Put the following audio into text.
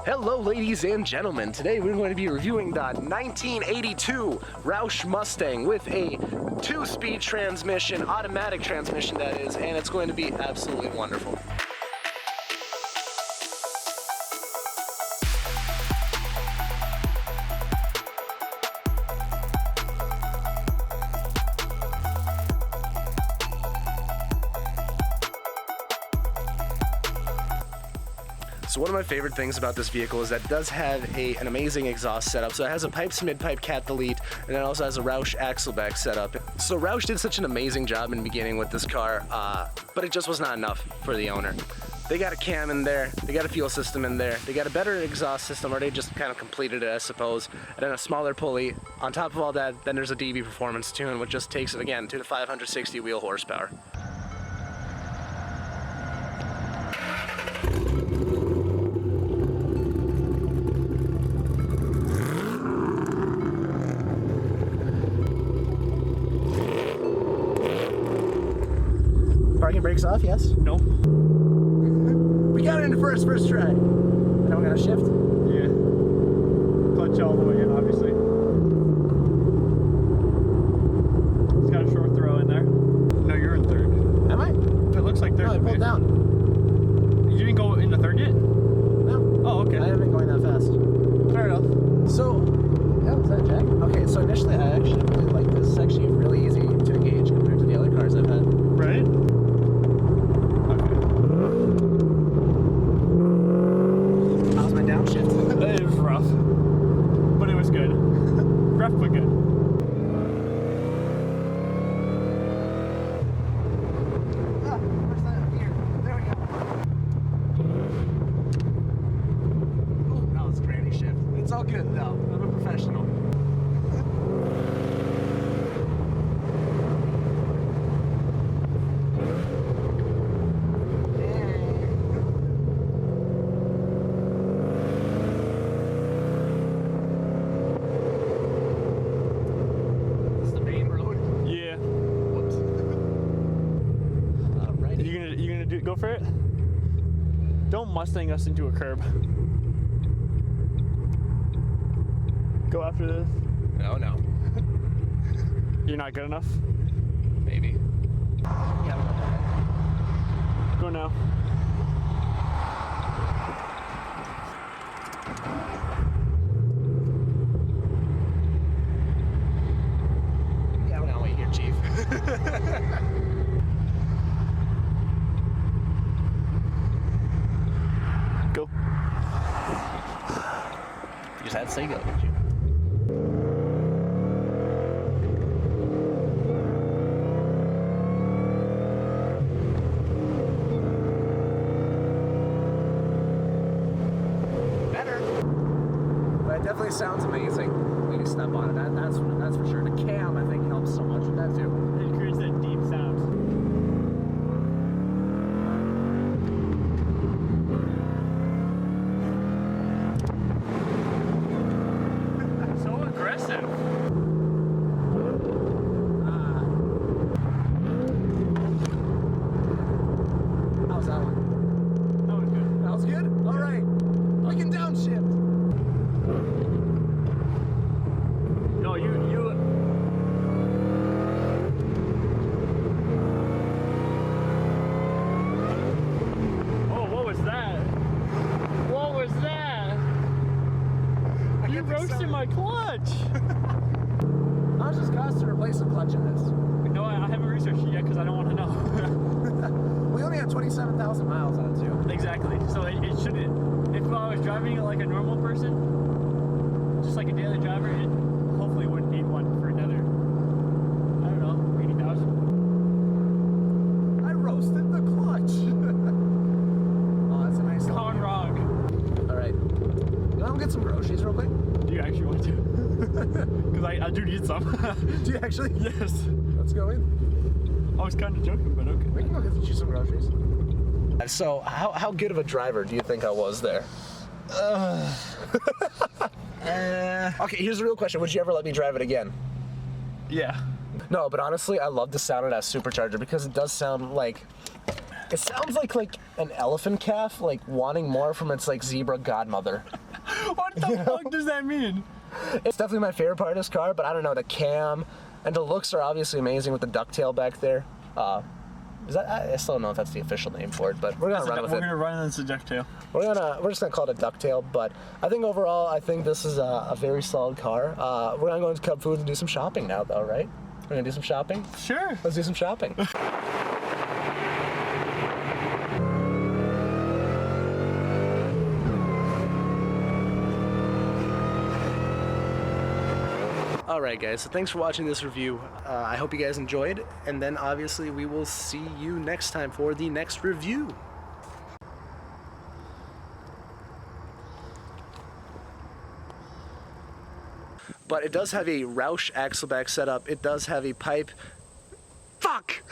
Hello ladies and gentlemen, today we're going to be reviewing the 1982 Roush Mustang with a 2-speed transmission, automatic transmission that is, and it's going to be absolutely wonderful. So one of my favorite things about this vehicle is that it does have an amazing exhaust setup. So it has a Pipes mid-pipe cat delete, and it also has a Roush axleback setup. So Roush did such an amazing job in the beginning with this car, but it just was not enough for the owner. They got a cam in there, they got a fuel system in there, they got a better exhaust system, or they just kind of completed it, I suppose, and then a smaller pulley. On top of all that, then there's a DB performance tune, which just takes it again to the 560 wheel horsepower. Parking brakes off, yes? No. We got it in the first try. Now we're gonna shift? Yeah. Clutch all the way in, obviously. It's got a short throw in there. No, you're in third. Am I? It looks like third. No, I pulled down. You didn't go into third yet? No. Oh, okay. I haven't been going that fast. Fair enough. So, yeah, was that Jack? Okay, so initially I actually really like this. It's actually really easy to engage compared to the other cars I've had. Right? It was rough, but it was good. Rough but good. Where's that? Here. There we go. Oh, that was a granny shift. It's all good though. I'm a professional. Go for it. Don't Mustang us into a curb. Go after this. No. You're not good enough? Maybe. Yeah. Go now. Yeah, we're gonna wait here, Chief. Go. You just had to say go, didn't you? Better. But it definitely sounds amazing when you step on it. That's for sure. The cam, I think, helps so much with that too. It creates that deep sound. Roasting my clutch! How much does it cost to replace a clutch in this? No, I haven't researched it yet because I don't want to know. We only had 27,000 miles on it too. Exactly, so it shouldn't. If I was driving it like a normal person, just like a daily driver, it hopefully wouldn't need one for another, I don't know, 80,000. I roasted the clutch! Oh, that's a nice Con Rock. Alright. You want to get some groceries real quick? Do you actually want to? Because I do need some. Do you actually? Yes. Let's go in. I was kind of joking, but okay. We can go get you some groceries. So, how good of a driver do you think I was there? Okay, here's the real question. Would you ever let me drive it again? Yeah. No, but honestly, I love the sound of that supercharger because it does sound like It sounds like an elephant calf, like wanting more from its like zebra godmother. What the fuck does that mean? It's definitely my favorite part of this car, but I don't know, the cam and the looks are obviously amazing with the ducktail back there. I still don't know if that's the official name for it, but we're gonna run with it. We're gonna run as a ducktail. We're just gonna call it a ducktail, but I think overall, I think this is a very solid car. We're gonna go into Cub Foods and do some shopping now, though, right? We're gonna do some shopping? Sure. Let's do some shopping. Alright guys, so thanks for watching this review. I hope you guys enjoyed, and then obviously we will see you next time for the next review. But it does have a Roush axleback setup, it does have a pipe. Fuck!